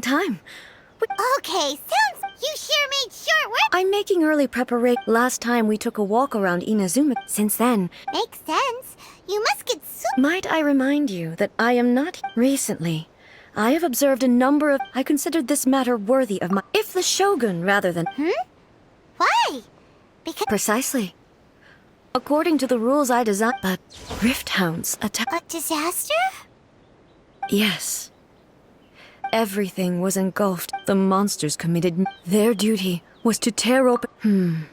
time. Okay, sounds... You sure made short work. I'm making early preparation. Last time we took a walk around Inazuma. Since then... Makes sense. You must get Might I remind you that I am not... Recently, I have observed a number of... I considered this matter worthy of my... If the Shogun, rather than... Why? Because... Precisely. According to the rules I designed... But Rift Hounds attack... A disaster? Yes. Everything was engulfed. The monsters committed... Their duty was to tear open...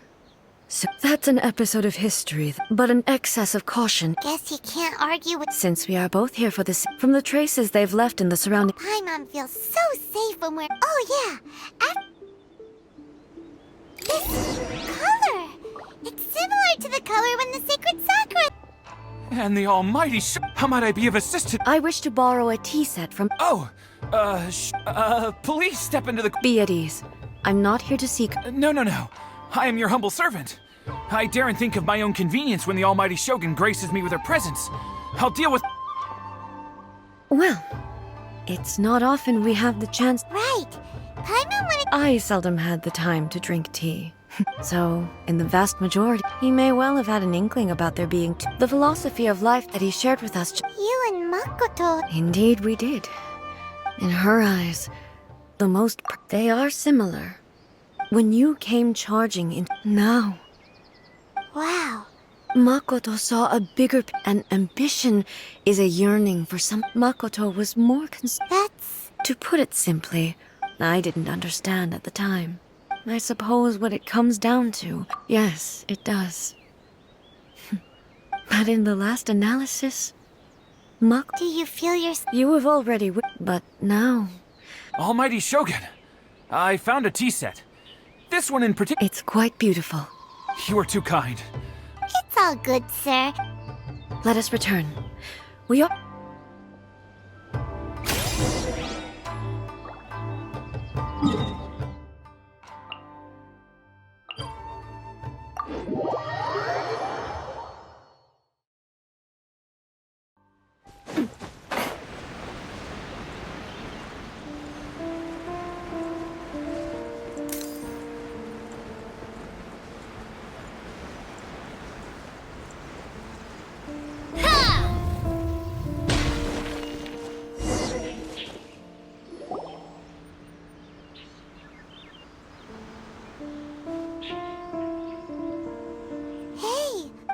So that's an episode of history, but an excess of caution. Guess you can't argue with... Since we are both here for this... From the traces they've left in the surrounding... Paimon feels so safe when we're... Oh yeah! This color! It's similar to the color when the sacred sakura... And the almighty how might I be of assistance? I wish to borrow a tea set from... Oh! Please step into the... Be at ease. I'm not here to seek... No. I am your humble servant. I daren't think of my own convenience when the almighty Shogun graces me with her presence. I'll deal with... Well, it's not often we have the chance... Right. Paimon wanted... I seldom had the time to drink tea. So, in the vast majority, he may well have had an inkling about there being the philosophy of life that he shared with us. You and Makoto... Indeed we did. In her eyes, the most... They are similar. When you came charging in... Now... Wow. Makoto saw a bigger... And ambition is a yearning for some... Makoto was more That's... To put it simply, I didn't understand at the time. I suppose what it comes down to... Yes, it does. But in the last analysis... Do you feel You have already... But now... Almighty Shogun, I found a tea set. This one in particular... It's quite beautiful. You are too kind. It's all good, sir. Let us return. We are...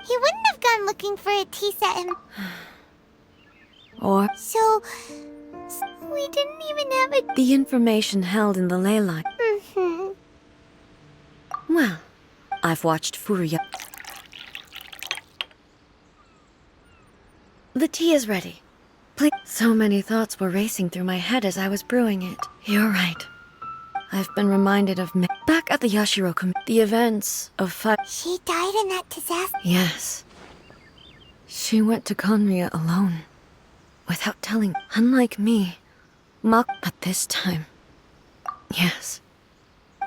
He wouldn't have gone looking for a tea set and... Or... So we didn't even have a... The information held in the ley line. Well, I've watched Furuya. The tea is ready. Please. So many thoughts were racing through my head as I was brewing it. You're right. I've been reminded of me. Back at the Yashiro the events of She died in that disaster? Yes. She went to Conria alone. Without telling. Unlike me. But this time. Yes.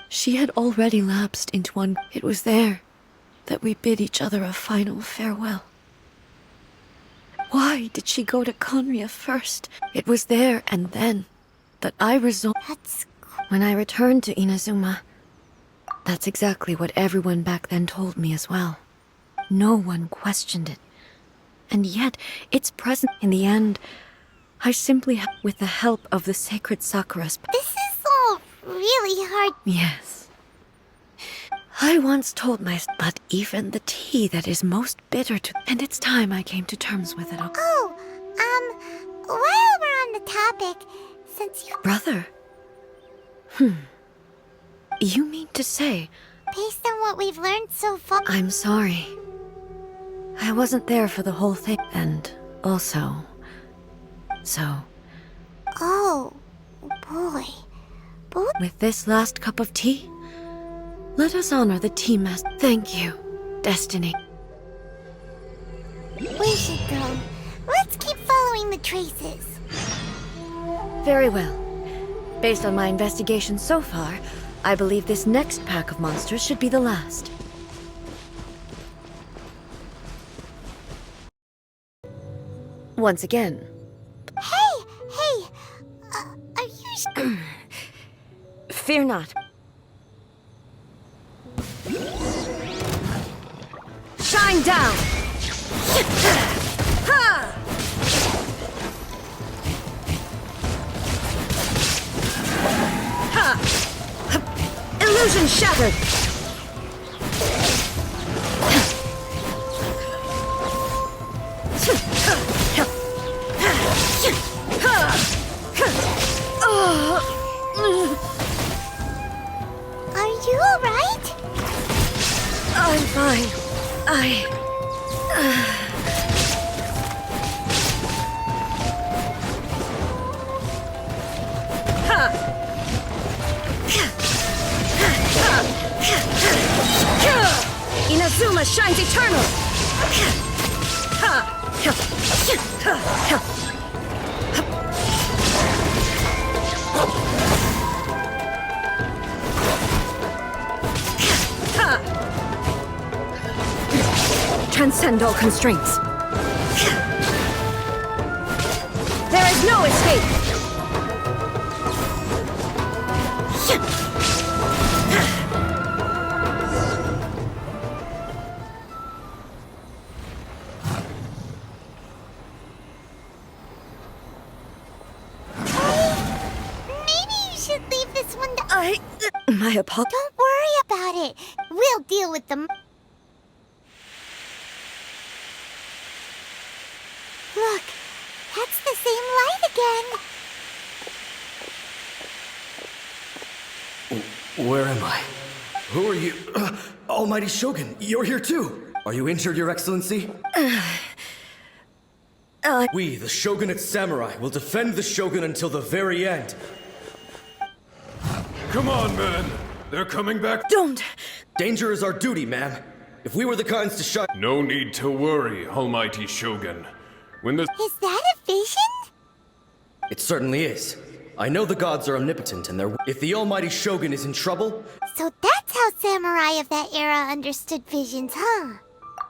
She had already lapsed into one. It was there that we bid each other a final farewell. Why did she go to Conria first? It was there and then that I resolved. When I returned to Inazuma, that's exactly what everyone back then told me as well. No one questioned it. And yet, it's present. In the end, I simply with the help of the sacred Sakuras. This is all really hard. Yes. I once told myself, but even the tea that is most bitter to... And it's time I came to terms with it all. Oh, while we're on the topic, since you... Brother? You mean to say... Based on what we've learned so far... I'm sorry. I wasn't there for the whole thing. And also... So... Oh, boy. With this last cup of tea, let us honor the tea master. Thank you, Destiny. We should go. Let's keep following the traces. Very well. Based on my investigation so far, I believe this next pack of monsters should be the last. Once again. Hey! Are you... Fear not. Shine down! Ha! Ha! Illusion shattered! Are you alright? I'm fine. Inazuma shines eternal! Transcend all constraints. There is no escape! Maybe you should leave this one to... My apologies. Don't worry about it. We'll deal with them. Look, that's the same light again. Where am I? Who are you? Almighty Shogun, you're here too! Are you injured, Your Excellency? We, the Shogunate Samurai, will defend the Shogun until the very end. Come on, man. They're coming back. Don't! Danger is our duty, ma'am. If we were the kinds to shut... No need to worry, Almighty Shogun. When the... Is that a vision? It certainly is. I know the gods are omnipotent and they're... If the Almighty Shogun is in trouble... So that's how samurai of that era understood visions, huh?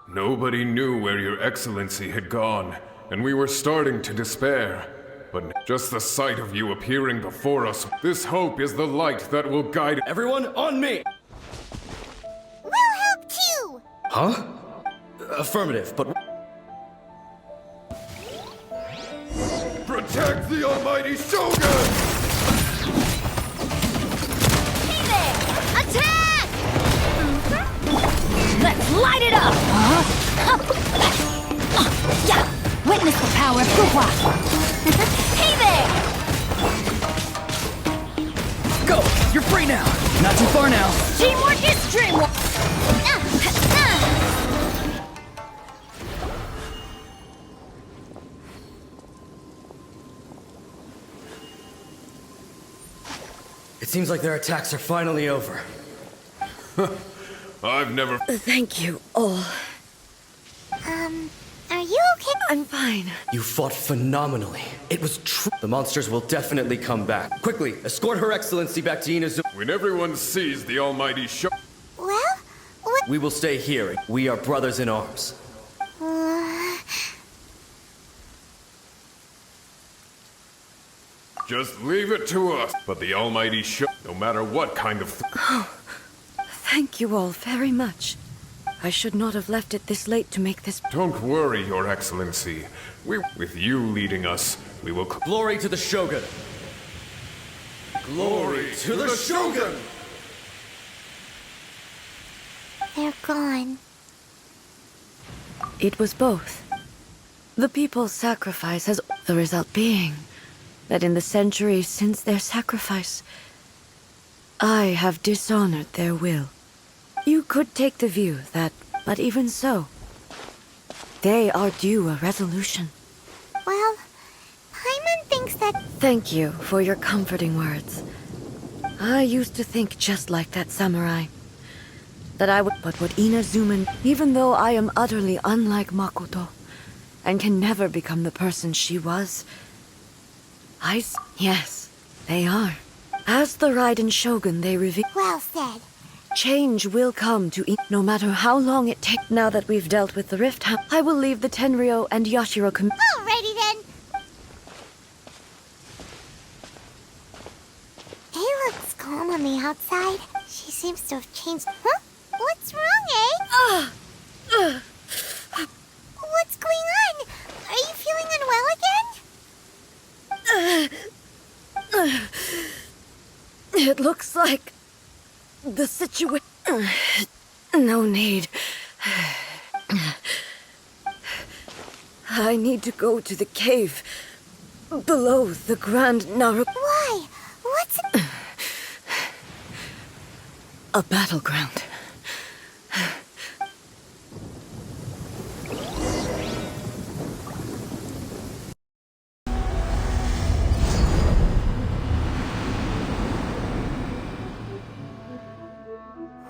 Nobody knew where Your Excellency had gone, and we were starting to despair. But just the sight of you appearing before us, this hope is the light that will guide... Everyone, on me! We'll help too! Huh? Affirmative, but... Protect the Almighty Shogun! Hey there! Attack! Let's light it up! Yeah! Witness the power of Kuwa! Hey there! Go! You're free now! Not too far now! Teamwork is dreamwork! It seems like their attacks are finally over. I've never... Thank you all. Are you okay? I'm fine. You fought phenomenally. It was true. The monsters will definitely come back. Quickly, escort Her Excellency back to Inazuma. When everyone sees the Almighty Shogun... Well, what? We will stay here. We are brothers in arms. Just leave it to us. But the Almighty Shogun, no matter what kind of... Thank you all very much. I should not have left it this late to make this... Don't worry, Your Excellency. With you leading us, we will... Glory to the Shogun! Glory to the Shogun! They're gone. It was both. The people's sacrifice has the result being that in the centuries since their sacrifice, I have dishonored their will. You could take the view that, but even so, they are due a resolution. Well, Paimon thinks that... Thank you for your comforting words. I used to think just like that samurai. That I would... But what Inazuma... Even though I am utterly unlike Makoto, and can never become the person she was, Yes, they are. As the Raiden Shogun, they reveal... Well said. Change will come to no matter how long it takes. Now that we've dealt with the Rift, I will leave the Tenryo and Yashiro Alrighty then. He looks calm on the outside. She seems to have changed. Huh? What's wrong, eh? What's going on? Are you feeling unwell again? It looks like the situation. No need. I need to go to the cave below the Grand Naru. Why? What's... A battleground.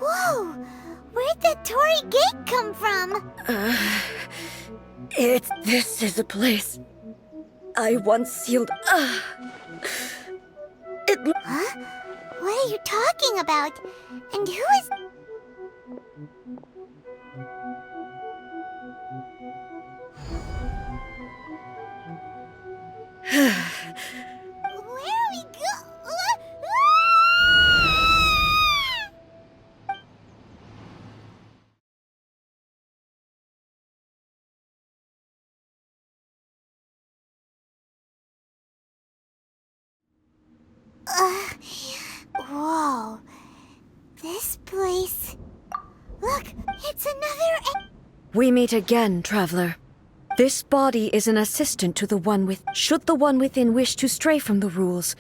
Whoa! Where'd that Torii gate come from? This is a place I once sealed. Huh? What are you talking about? And who is... Where are we Whoa. This place... Look, it's another... We meet again, traveler. This body is an assistant to the one with. Should the one within wish to stray from the rules,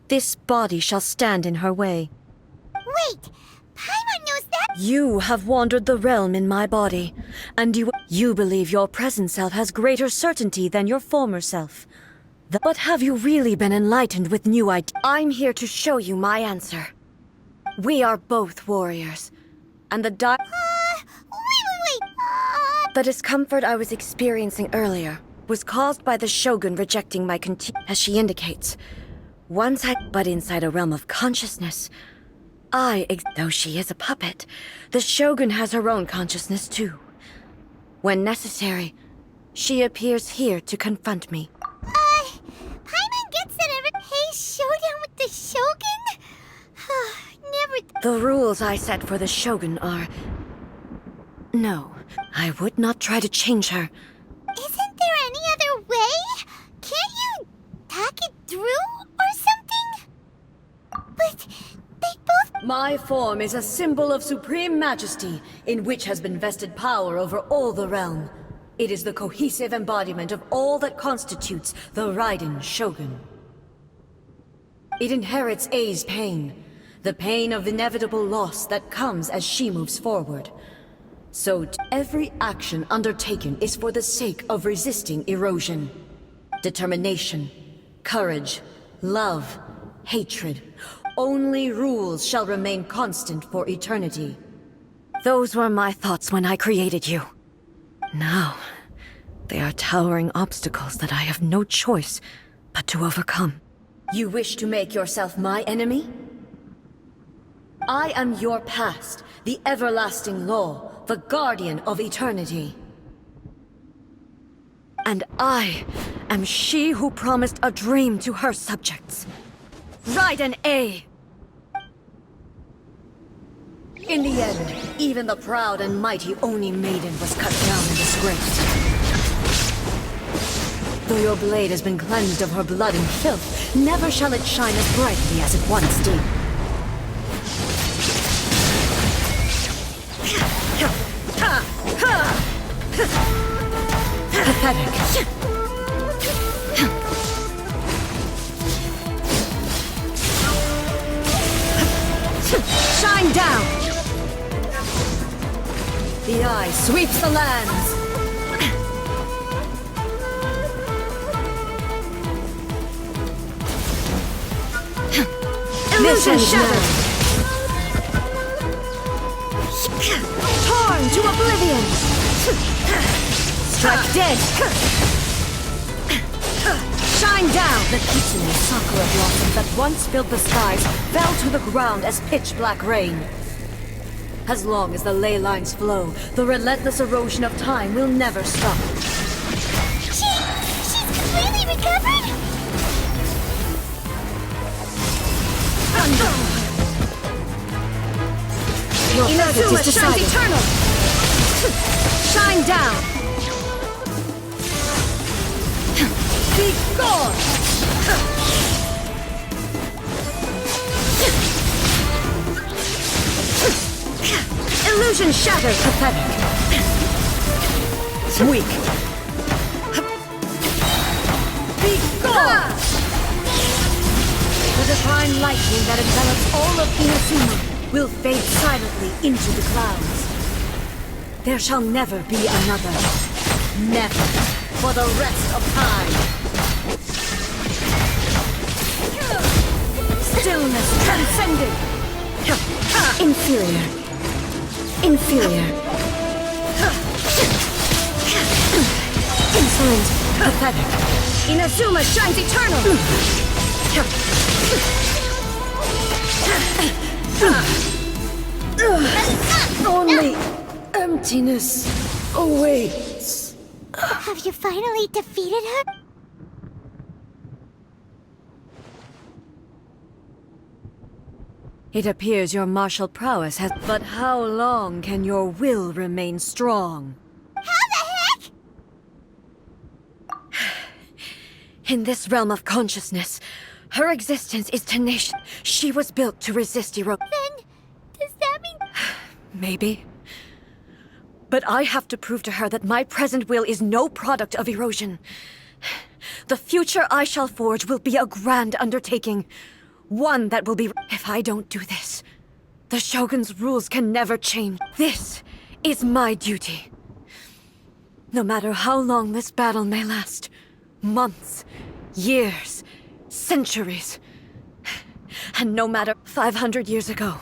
this body shall stand in her way. Wait! Paimon knows that... You have wandered the realm in my body, and you believe your present self has greater certainty than your former self. But have you really been enlightened with new ideas? I'm here to show you my answer. We are both warriors, and the wait! The discomfort I was experiencing earlier was caused by the Shogun rejecting my as she indicates. But inside a realm of consciousness, though she is a puppet, the Shogun has her own consciousness too. When necessary, she appears here to confront me. Paimon gets that every... Hey, showdown with the Shogun? Never... The rules I set for the Shogun are... No, I would not try to change her. Isn't there any other way? Can't you talk it through or something? But they both... My form is a symbol of supreme majesty, in which has been vested power over all the realm. It is the cohesive embodiment of all that constitutes the Raiden Shogun. It inherits Ei's pain, the pain of inevitable loss that comes as she moves forward. So every action undertaken is for the sake of resisting erosion. Determination, courage, love, hatred. Only rules shall remain constant for eternity. Those were my thoughts when I created you. Now, they are towering obstacles that I have no choice but to overcome. You wish to make yourself my enemy? I am your past, the everlasting law, the guardian of eternity. And I am she who promised a dream to her subjects. Raiden A. In the end, even the proud and mighty Oni Maiden was cut down and disgraced. Though your blade has been cleansed of her blood and filth, never shall it shine as brightly as it once did. Pathetic. Shine down! The eye sweeps the lands! Illusion shattered! Torn to oblivion! Strike dead! Shine down! The kitsune sakura blossoms that once filled the skies fell to the ground as pitch-black rain. As long as the ley lines flow, the relentless erosion of time will never stop. She's completely recovered? Your verdict is decided. Eternal! Shine down! Be gone! Illusion shattered! Pathetic! Weak! Be gone! The divine lightning that envelops all of Inazuma will fade silently into the clouds. There shall never be another. Never. For the rest of time. Stillness transcended. Inferior. Inferior. Insolent. Pathetic. Inazuma shines eternal. Only emptiness awaits. Have you finally defeated her? It appears your martial prowess has... But how long can your will remain strong? How the heck? In this realm of consciousness, her existence is tenacious. She was built to resist erosion. Then, does that mean... Maybe. But I have to prove to her that my present will is no product of erosion. The future I shall forge will be a grand undertaking. One that will be... If I don't do this, the Shogun's rules can never change. This is my duty. No matter how long this battle may last. Months, years, centuries. And no matter 500 years ago,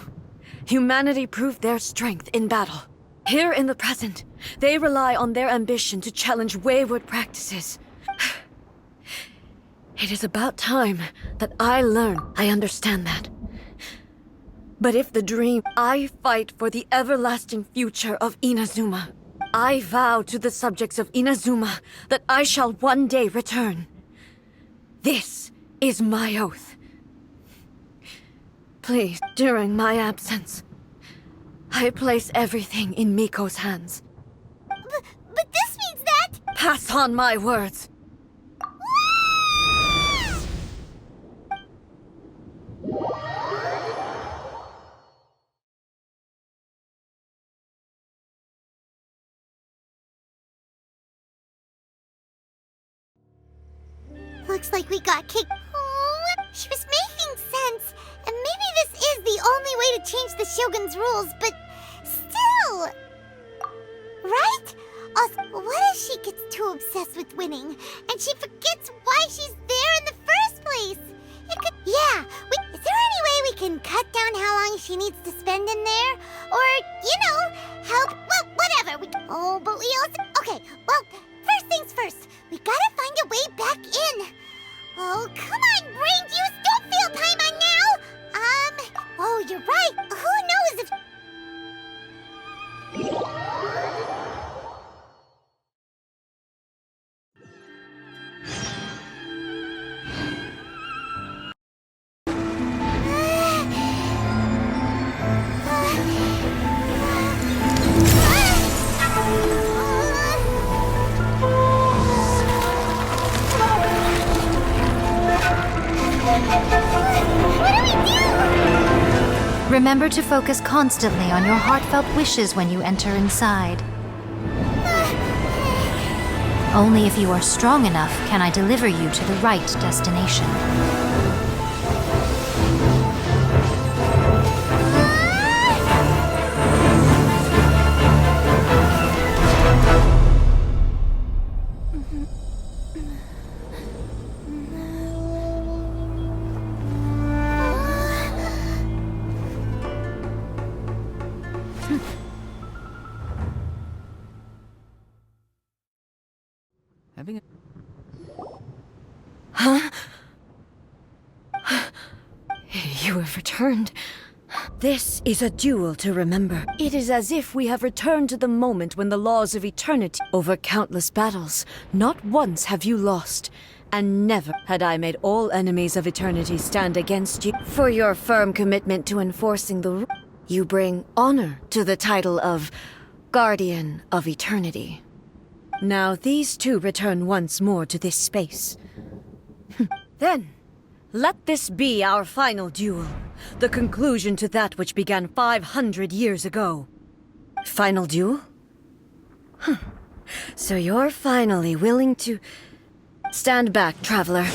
humanity proved their strength in battle. Here in the present, they rely on their ambition to challenge wayward practices. It is about time that I learn. I understand that. But if the dream, I fight for the everlasting future of Inazuma. I vow to the subjects of Inazuma that I shall one day return. This is my oath. Please, during my absence, I place everything in Miko's hands. But this means that... Pass on my words. Looks like we got kicked. Oh, she was making sense. And maybe this is the only way to change the Shogun's rules, but still... Right? Also, what if she gets too obsessed with winning, and she forgets why she's there in the first place? It could... Yeah, is there any way we can cut down how long she needs to spend in there? Or, help... Well, whatever. Oh, but we also... Okay, well, first things first. We gotta find a way back in. Oh, come on, brain juice! Don't feel time on now! Oh, you're right. Who knows if... Remember to focus constantly on your heartfelt wishes when you enter inside. Only if you are strong enough can I deliver you to the right destination. Huh? You have returned. This is a duel to remember. It is as if we have returned to the moment when the laws of eternity over countless battles. Not once have you lost, and never had I made all enemies of eternity stand against you. For your firm commitment to enforcing the You bring honor to the title of Guardian of Eternity. Now these two return once more to this space. Then, let this be our final duel. The conclusion to that which began 500 years ago. Final duel? So you're finally willing to... Stand back, traveler.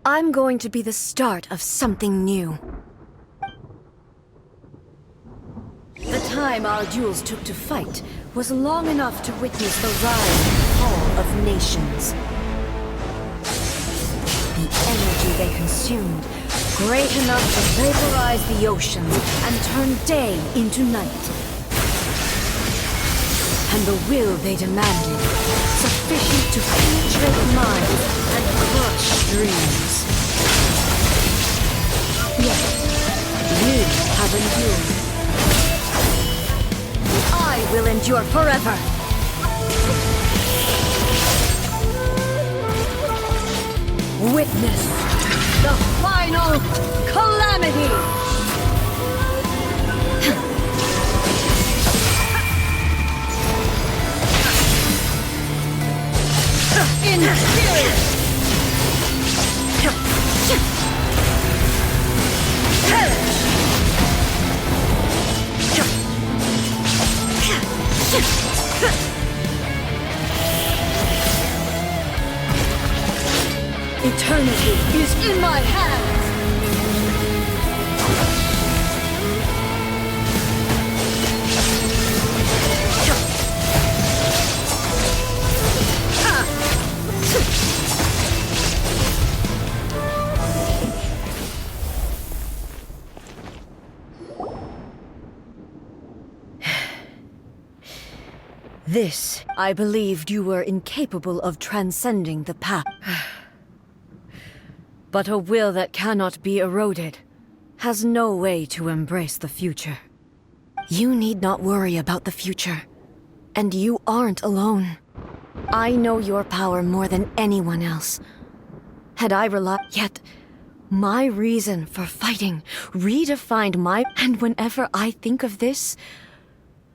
I'm going to be the start of something new. The time our duels took to fight was long enough to witness the rise and fall of nations. The energy they consumed, great enough to vaporize the oceans and turn day into night. And the will they demanded, sufficient to penetrate minds and crush dreams. Yet, you have endured. I will endure forever. Witness the final calamity! In spirit! Eternity is in my hands! This, I believed you were incapable of transcending the past. But a will that cannot be eroded has no way to embrace the future. You need not worry about the future. And you aren't alone. I know your power more than anyone else. Had I relied... Yet, my reason for fighting redefined my... And whenever I think of this,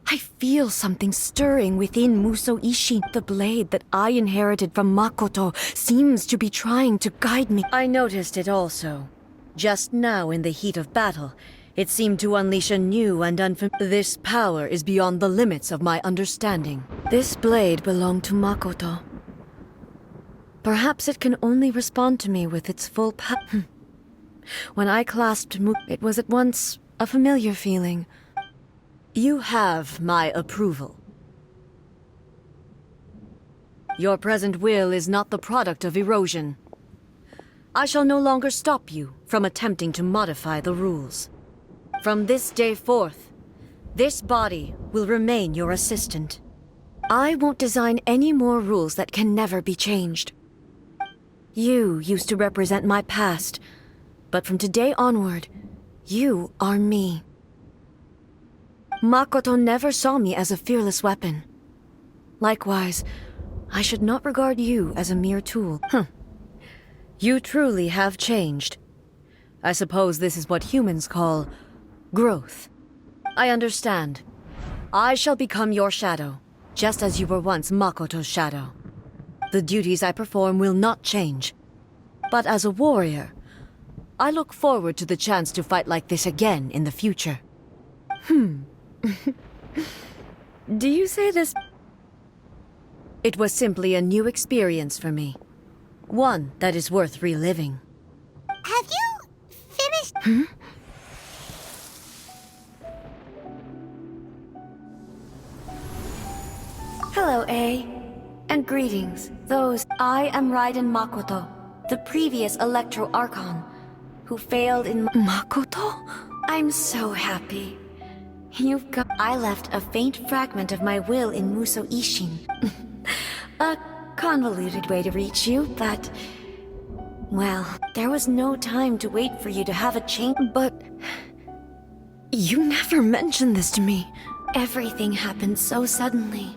I feel something stirring within Muso Ishi. The blade that I inherited from Makoto seems to be trying to guide me. I noticed it also. Just now in the heat of battle, it seemed to unleash a new and unfamiliar... This power is beyond the limits of my understanding. This blade belonged to Makoto. Perhaps it can only respond to me with its full power. When I clasped it was at once a familiar feeling. You have my approval. Your present will is not the product of erosion. I shall no longer stop you from attempting to modify the rules. From this day forth, this body will remain your assistant. I won't design any more rules that can never be changed. You used to represent my past, but from today onward, you are me. Makoto never saw me as a fearless weapon. Likewise, I should not regard you as a mere tool. You truly have changed. I suppose this is what humans call growth. I understand. I shall become your shadow, just as you were once Makoto's shadow. The duties I perform will not change. But as a warrior, I look forward to the chance to fight like this again in the future. Do you say this? It was simply a new experience for me. One that is worth reliving. Have you finished? Hello, A. And greetings. I am Raiden Makoto, the previous Electro Archon, who failed in... Makoto? I'm so happy. I left a faint fragment of my will in Muso Ishin. A convoluted way to reach you, but... Well, there was no time to wait for you to have a change. But... You never mentioned this to me. Everything happened so suddenly.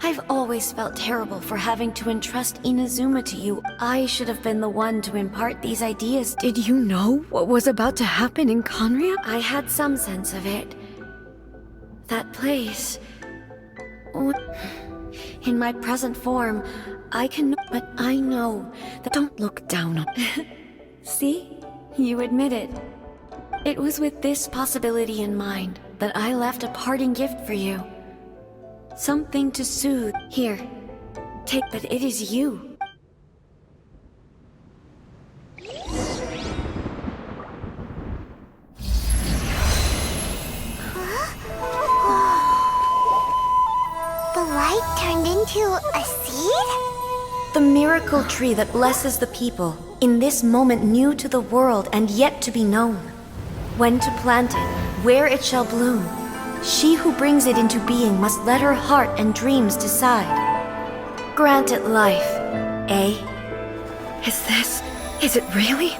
I've always felt terrible for having to entrust Inazuma to you. I should have been the one to impart these ideas. Did you know what was about to happen in Conria? I had some sense of it. That place... In my present form, I can... But I know that... Don't look down on... See? You admit it. It was with this possibility in mind that I left a parting gift for you. Something to soothe. Here, take that it is you. The light turned into a seed? The miracle tree that blesses the people, in this moment new to the world and yet to be known. When to plant it, where it shall bloom. She who brings it into being must let her heart and dreams decide. Grant it life, eh? Is it really?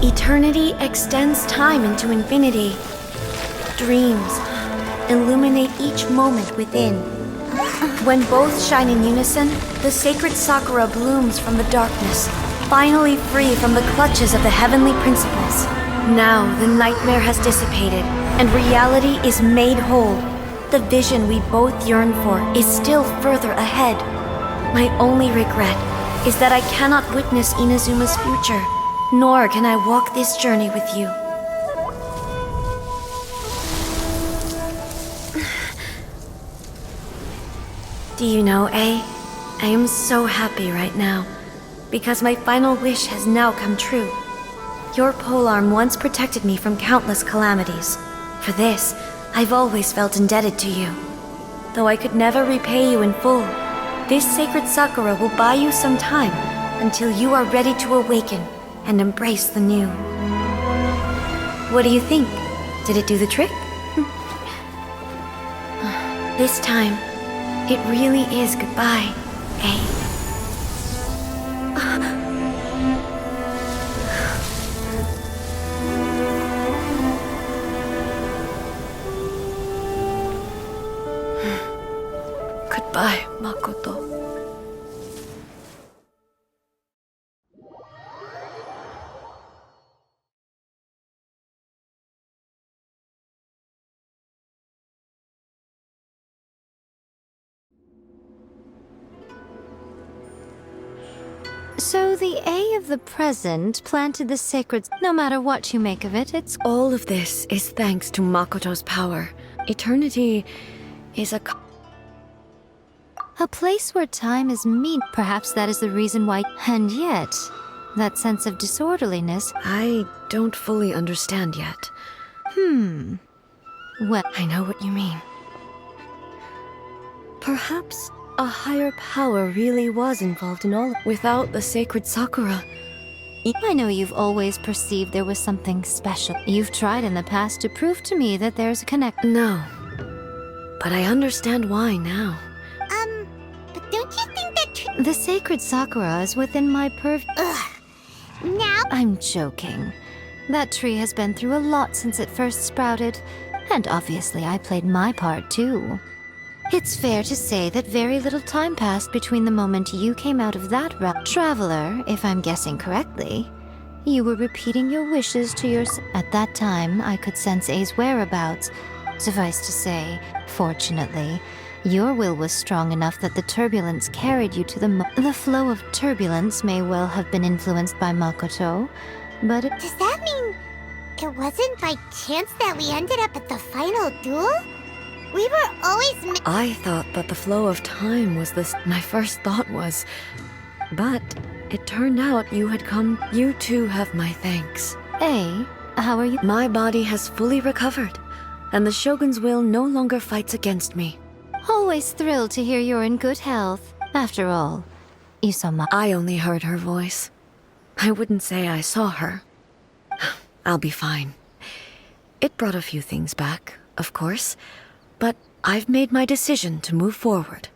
Eternity extends time into infinity. Dreams illuminate each moment within. When both shine in unison, the sacred Sakura blooms from the darkness, finally free from the clutches of the heavenly principles. Now the nightmare has dissipated, and reality is made whole. The vision we both yearn for is still further ahead. My only regret is that I cannot witness Inazuma's future, nor can I walk this journey with you. Do you know, I am so happy right now, because my final wish has now come true. Your polearm once protected me from countless calamities. For this, I've always felt indebted to you. Though I could never repay you in full, this sacred Sakura will buy you some time until you are ready to awaken and embrace the new. What do you think? Did it do the trick? This time, it really is goodbye, eh? Goodbye, Makoto. So the A of the present planted the sacred... No matter what you make of it, it's... All of this is thanks to Makoto's power. Eternity is a place where time is mean. Perhaps that is the reason why... And yet, that sense of disorderliness... I don't fully understand yet. Well, I know what you mean. Perhaps a higher power really was involved in all. Without the sacred Sakura. I know you've always perceived there was something special. You've tried in the past to prove to me that there's a connection. No. But I understand why now. But don't you think that The sacred Sakura is within my now? I'm joking. That tree has been through a lot since it first sprouted, and obviously I played my part too. It's fair to say that very little time passed between the moment you came out of that realm. Traveler, if I'm guessing correctly, you were repeating your wishes to yourself. At that time, I could sense A's whereabouts. Suffice to say, fortunately, your will was strong enough that the turbulence carried you to the flow of turbulence may well have been influenced by Makoto, but Does that mean it wasn't by chance that we ended up at the final duel? We were always I thought that the flow of time was my first thought was. But it turned out you had come. You too have my thanks. A, how are you? My body has fully recovered, and the Shogun's will no longer fights against me. Always thrilled to hear you're in good health. After all, you saw I only heard her voice. I wouldn't say I saw her. I'll be fine. It brought a few things back, of course, but I've made my decision to move forward.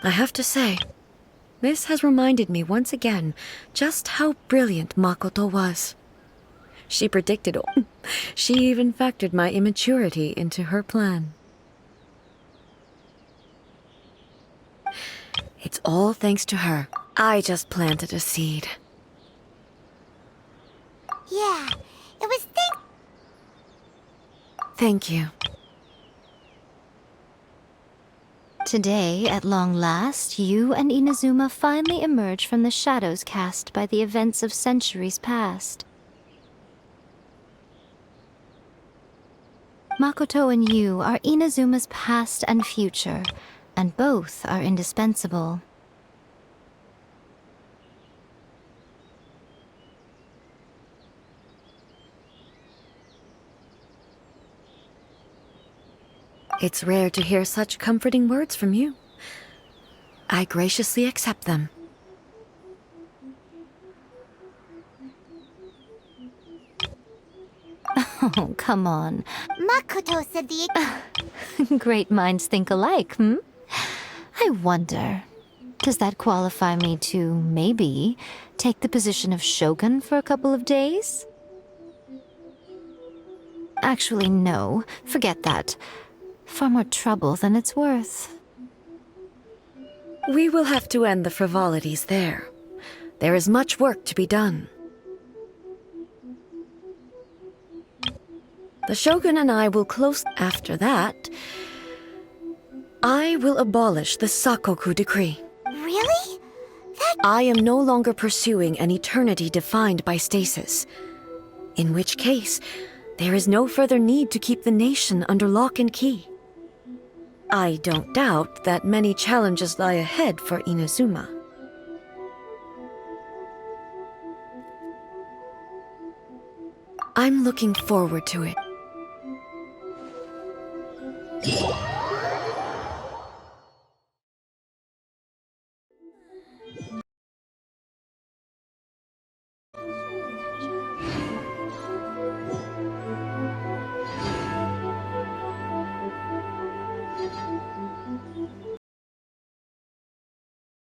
I have to say, This has reminded me once again just how brilliant Makoto was. She predicted all. She even factored my immaturity into her plan. It's all thanks to her. I just planted a seed. Yeah, it was Thank you. Today, at long last, you and Inazuma finally emerge from the shadows cast by the events of centuries past. Makoto and you are Inazuma's past and future, and both are indispensable. It's rare to hear such comforting words from you. I graciously accept them. Oh, come on. Makoto said the... Great minds think alike, hmm? I wonder, does that qualify me to, maybe, take the position of shogun for a couple of days? Actually, no. Forget that. Far more trouble than it's worth. We will have to end the frivolities there. There is much work to be done. The Shogun and I will close. After that, I will abolish the Sakoku decree. Really? I am no longer pursuing an eternity defined by stasis. In which case, there is no further need to keep the nation under lock and key. I don't doubt that many challenges lie ahead for Inazuma. I'm looking forward to it.